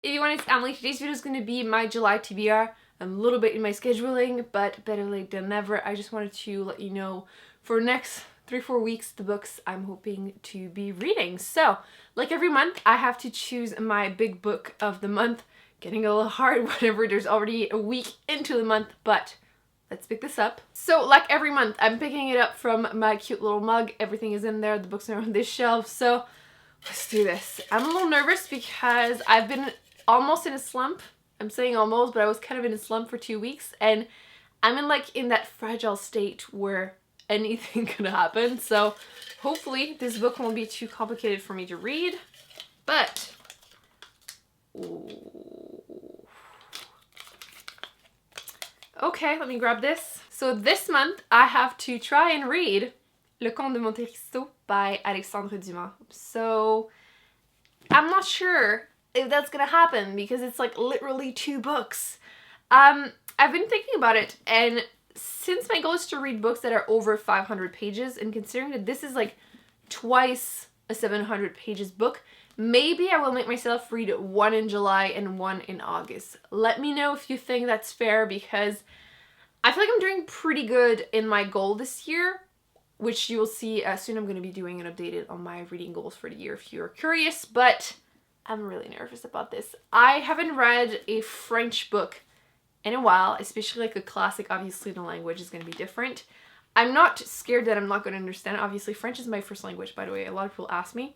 If you want, it's Emily. Today's video is going to be my July TBR. I'm a little bit in my scheduling, but better late than never. I just wanted to let you know for next 3-4 weeks the books I'm hoping to be reading. So, like every month, I have to choose my big book of the month. Getting a little hard whenever there's already a week into the month, but let's pick this up. So, like every month, I'm picking it up from my cute little mug. Everything is in there. The books are on this shelf. So, let's do this. I'm a little nervous because I've been almost in a slump. I'm saying almost, but I was kind of in a slump for 2 weeks, and I'm in that fragile state where anything could happen. So hopefully this book won't be too complicated for me to read. But ooh. Okay, let me grab this. So this month I have to try and read Le Comte de Monte Cristo by Alexandre Dumas. So I'm not sure if that's gonna happen because it's like literally 2 books. I've been thinking about it, and since my goal is to read books that are over 500 pages, and considering that this is like twice a 700 pages book, maybe I will make myself read one in July and one in August. Let me know if you think that's fair, because I feel like I'm doing pretty good in my goal this year, which you will see soon. I'm going to be doing an updated on my reading goals for the year if you're curious, but I'm really nervous about this. I haven't read a French book in a while, especially like a classic. Obviously the language is going to be different. I'm not scared that I'm not going to understand it. Obviously French is my first language, by the way. A lot of people ask me.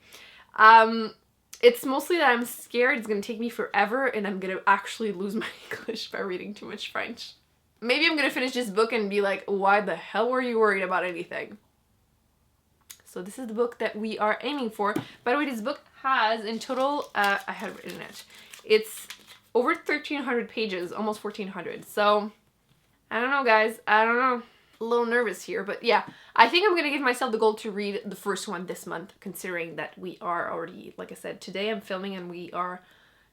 It's mostly that I'm scared it's going to take me forever and I'm going to actually lose my English by reading too much French. Maybe I'm going to finish this book and be like, why the hell were you worried about anything? So this is the book that we are aiming for. By the way, this book has in total, I had written it, it's over 1,300 pages, almost 1,400. So I don't know, guys. I don't know. A little nervous here, but yeah, I think I'm going to give myself the goal to read the first one this month, considering that we are already, like I said, today I'm filming and we are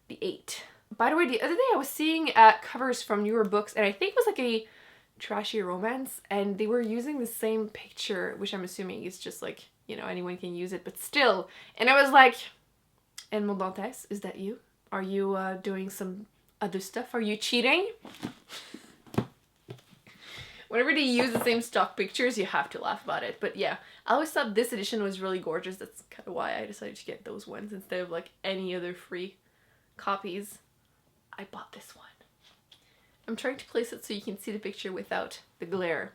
the 8th. By the way, the other day I was seeing covers from newer books, and I think it was like a trashy romance, and they were using the same picture, which I'm assuming is just like, you know, anyone can use it, but still. And I was like, Edmond Dantes, is that you? Are you doing some other stuff? Are you cheating? Whenever they use the same stock pictures, you have to laugh about it. But yeah, I always thought this edition was really gorgeous. That's kind of why I decided to get those ones instead of like any other free copies. I bought this one. I'm trying to place it so you can see the picture without the glare.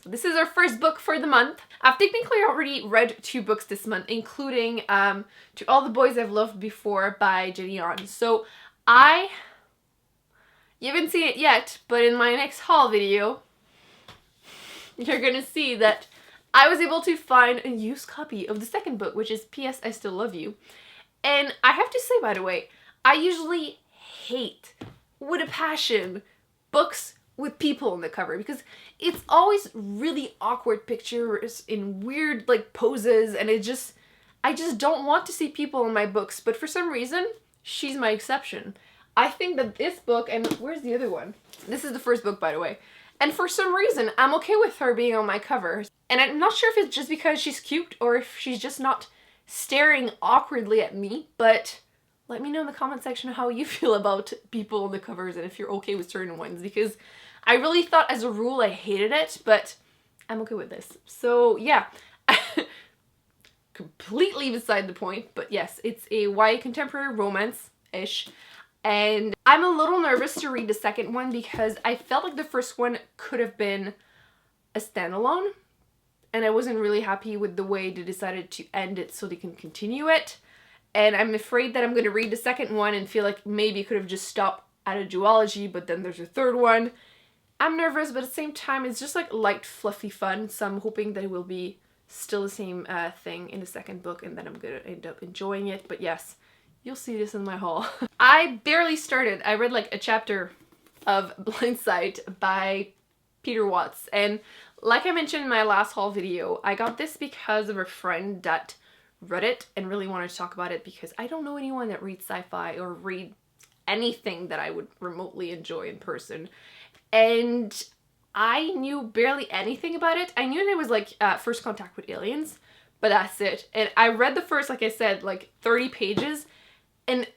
So this is our first book for the month. I've technically already read 2 books this month, including To All the Boys I've Loved Before by Jenny On. So you haven't seen it yet, but in my next haul video, you're gonna see that I was able to find a used copy of the second book, which is P.S. I Still Love You. And I have to say, by the way, I usually hate, with a passion, books with people on the cover, because it's always really awkward pictures in weird like poses, and I just don't want to see people in my books. But for some reason, she's my exception. I think that this book, and where's the other one? This is the first book, by the way. And for some reason, I'm okay with her being on my cover. And I'm not sure if it's just because she's cute or if she's just not staring awkwardly at me, but let me know in the comment section how you feel about people on the covers and if you're okay with certain ones, because I really thought as a rule I hated it, but I'm okay with this. So yeah, completely beside the point, but yes, it's a YA contemporary romance-ish. And I'm a little nervous to read the second one because I felt like the first one could have been a standalone, and I wasn't really happy with the way they decided to end it so they can continue it. And I'm afraid that I'm going to read the second one and feel like maybe it could have just stopped at a duology, but then there's a third one. I'm nervous, but at the same time, it's just like light, fluffy fun, so I'm hoping that it will be still the same thing in the second book, and then I'm going to end up enjoying it. But yes, you'll see this in my haul. I barely started. I read like a chapter of Blindsight by Peter Watts, and like I mentioned in my last haul video, I got this because of a friend that read it and really wanted to talk about it, because I don't know anyone that reads sci-fi or read anything that I would remotely enjoy in person. And I knew barely anything about it. I knew that it was like first contact with aliens, but that's it. And I read the first, like I said, like 30 pages, and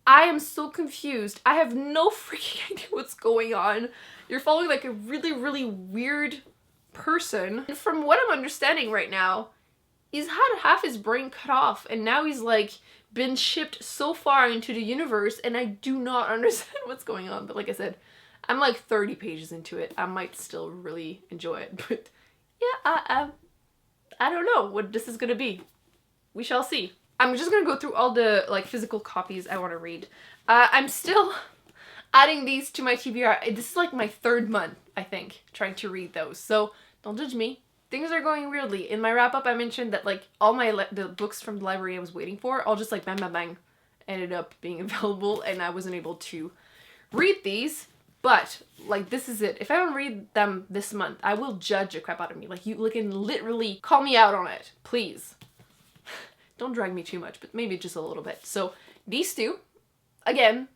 I am so confused. I have no freaking idea what's going on. You're following like a really, really weird person. And from what I'm understanding right now, he's had half his brain cut off and now he's like been shipped so far into the universe and I do not understand what's going on. But like I said, I'm like 30 pages into it. I might still really enjoy it. But yeah, I don't know what this is gonna be. We shall see. I'm just gonna go through all the like physical copies I want to read. I'm still adding these to my TBR. This is like my 3rd month, I think, trying to read those. So don't judge me. Things are going weirdly. In my wrap up, I mentioned that like all the books from the library I was waiting for, all just like bang bang bang, ended up being available, and I wasn't able to read these. But like this is it. If I don't read them this month, I will judge the crap out of me. Like you can literally call me out on it, please. Don't drag me too much, but maybe just a little bit. So these two, again,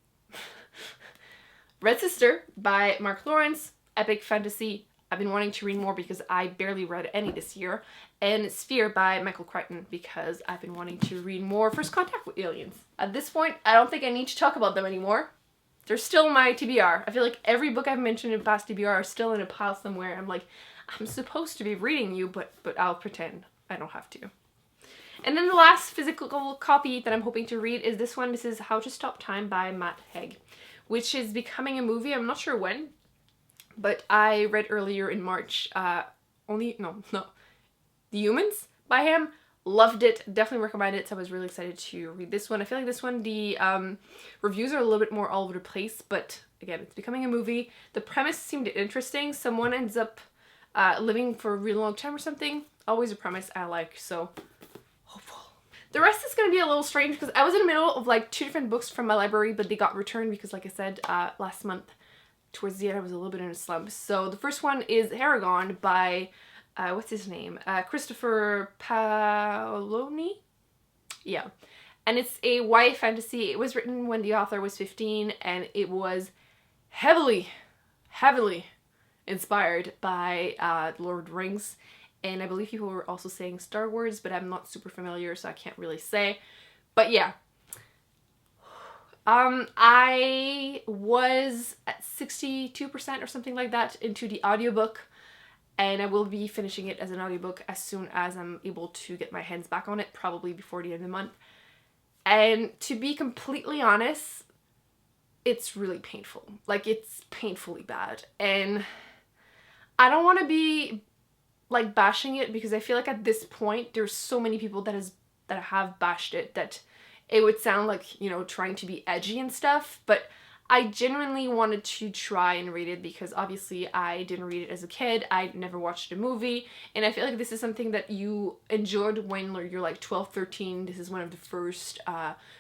Red Sister by Mark Lawrence, epic fantasy. I've been wanting to read more because I barely read any this year. And Sphere by Michael Crichton because I've been wanting to read more First Contact with Aliens. At this point, I don't think I need to talk about them anymore. They're still my TBR. I feel like every book I've mentioned in past TBR are still in a pile somewhere. I'm like, I'm supposed to be reading you, but I'll pretend I don't have to. And then the last physical copy that I'm hoping to read is this one. This is How to Stop Time by Matt Haig, which is becoming a movie. I'm not sure when, but I read earlier in March, The Humans by him. Loved it. Definitely recommend it. So I was really excited to read this one. I feel like this one, the reviews are a little bit more all over the place, but again, it's becoming a movie. The premise seemed interesting. Someone ends up living for a really long time or something. Always a premise I like, so hopeful. The rest is going to be a little strange because I was in the middle of like 2 different books from my library, but they got returned because like I said last month, towards the end I was a little bit in a slump. So the first one is Aragon by, what's his name? Christopher Paoloni? Yeah. And it's a YA fantasy. It was written when the author was 15 and it was heavily inspired by Lord of the Rings. And I believe people were also saying Star Wars, but I'm not super familiar, so I can't really say. But yeah. I was at 62% or something like that into the audiobook, and I will be finishing it as an audiobook as soon as I'm able to get my hands back on it, probably before the end of the month. And to be completely honest, it's really painful. Like, it's painfully bad. And I don't want to be like bashing it because I feel like at this point there's so many people that have bashed it that it would sound like, you know, trying to be edgy and stuff, but I genuinely wanted to try and read it because obviously I didn't read it as a kid. I never watched the movie, and I feel like this is something that you enjoyed when you're like 12, 13. This is one of the first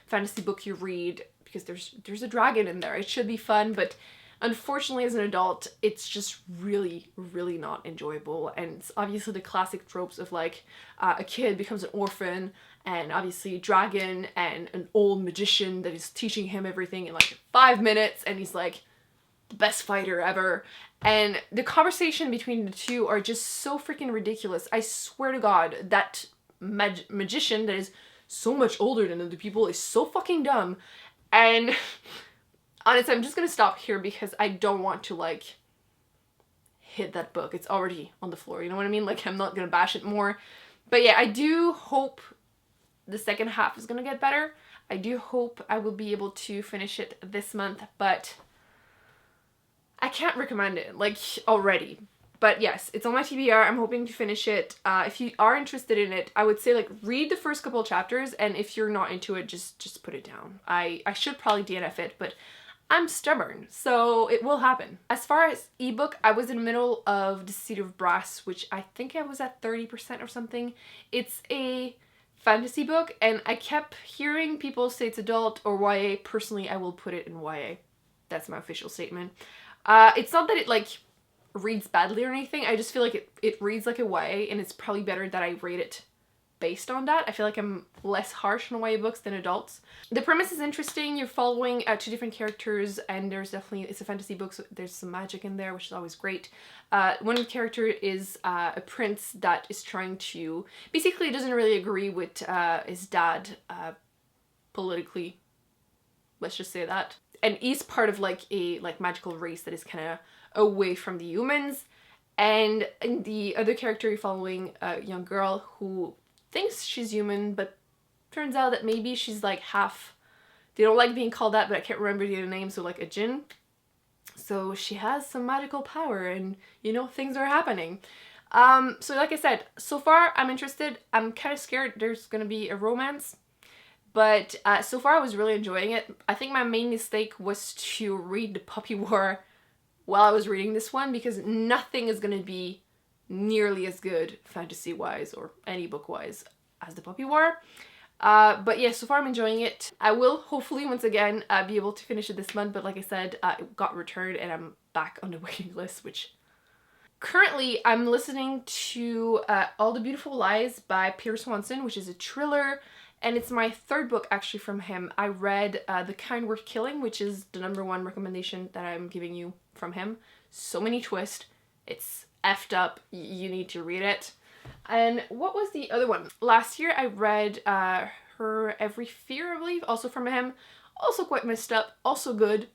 fantasy book you read because there's a dragon in there. It should be fun, but unfortunately, as an adult, it's just really, really not enjoyable. And it's obviously the classic tropes of like a kid becomes an orphan, and obviously dragon and an old magician that is teaching him everything in like 5 minutes, and he's like the best fighter ever. And the conversation between the two are just so freaking ridiculous. I swear to God, that magician that is so much older than other people is so fucking dumb. And honestly, I'm just gonna stop here because I don't want to like hit that book. It's already on the floor, you know what I mean? Like, I'm not gonna bash it more. But yeah, I do hope the second half is gonna get better. I do hope I will be able to finish it this month, but I can't recommend it, like, already. But yes, it's on my TBR. I'm hoping to finish it. If you are interested in it, I would say like read the first couple of chapters, and if you're not into it, just put it down. I should probably DNF it, but I'm stubborn, so it will happen. As far as ebook, I was in the middle of The City of Brass, which I think I was at 30% or something. It's a fantasy book, and I kept hearing people say it's adult or YA. Personally, I will put it in YA. That's my official statement. It's not that it like reads badly or anything. I just feel like it reads like a YA, and it's probably better that I rate it based on that. I feel like I'm less harsh on YA books than adults. The premise is interesting. You're following 2 different characters, and there's definitely, it's a fantasy book, so there's some magic in there, which is always great. One of the characters is a prince that is trying to, basically doesn't really agree with his dad politically let's just say that. And he's part of like a magical race that is kind of away from the humans. And in the other character, you're following a young girl who thinks she's human, but turns out that maybe she's like half, they don't like being called that, but I can't remember the other name, so like a djinn. So she has some magical power and, you know, things are happening. So like I said, so far I'm interested. I'm kind of scared there's gonna be a romance, but so far I was really enjoying it. I think my main mistake was to read the Puppy War while I was reading this one, because nothing is gonna be nearly as good fantasy-wise or any book-wise as the Puppy War. But yeah, so far I'm enjoying it. I will hopefully once again be able to finish it this month, but like I said, it got returned and I'm back on the waiting list, which currently I'm listening to All the Beautiful Lies by Peter Swanson, which is a thriller, and it's my third book actually from him. I read The Kind Worth Killing, which is the #1 recommendation that I'm giving you from him. So many twists. It's effed up. You need to read it. And what was the other one? Last year I read Her Every Fear, I believe, also from him. Also quite messed up, also good.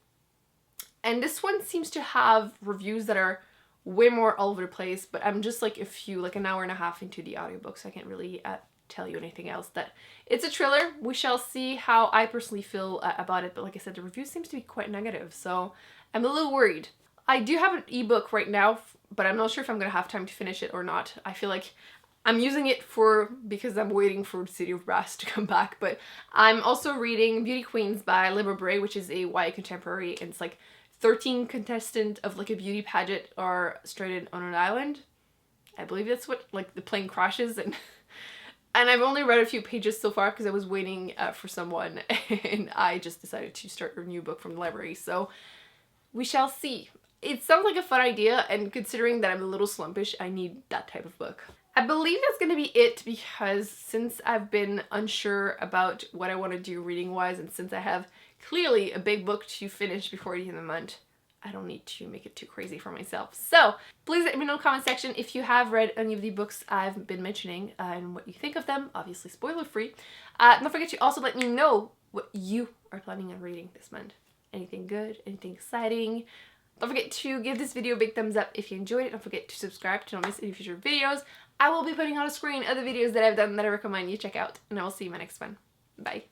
And this one seems to have reviews that are way more all over the place, but I'm just like an hour and a half into the audiobook, so I can't really tell you anything else. That it's a thriller. We shall see how I personally feel about it, but like I said, the review seems to be quite negative, so I'm a little worried. I do have an ebook right now, but I'm not sure if I'm gonna have time to finish it or not. I feel like I'm using it because I'm waiting for City of Brass to come back, but I'm also reading Beauty Queens by Libra Bray, which is a YA contemporary, and it's like 13 contestants of like a beauty pageant are stranded on an island. I believe that's what, like, the plane crashes, and I've only read a few pages so far because I was waiting for someone, and I just decided to start a new book from the library, so we shall see. It sounds like a fun idea, and considering that I'm a little slumpish, I need that type of book. I believe that's gonna be it, because since I've been unsure about what I want to do reading wise, and since I have clearly a big book to finish before the end of the month, I don't need to make it too crazy for myself. So please let me know in the comment section if you have read any of the books I've been mentioning and what you think of them, obviously spoiler free. Don't forget to also let me know what you are planning on reading this month. Anything good, anything exciting. Don't forget to give this video a big thumbs up if you enjoyed it. Don't forget to subscribe to not miss any future videos. I will be putting on a screen other videos that I've done that I recommend you check out, and I will see you in my next one. Bye.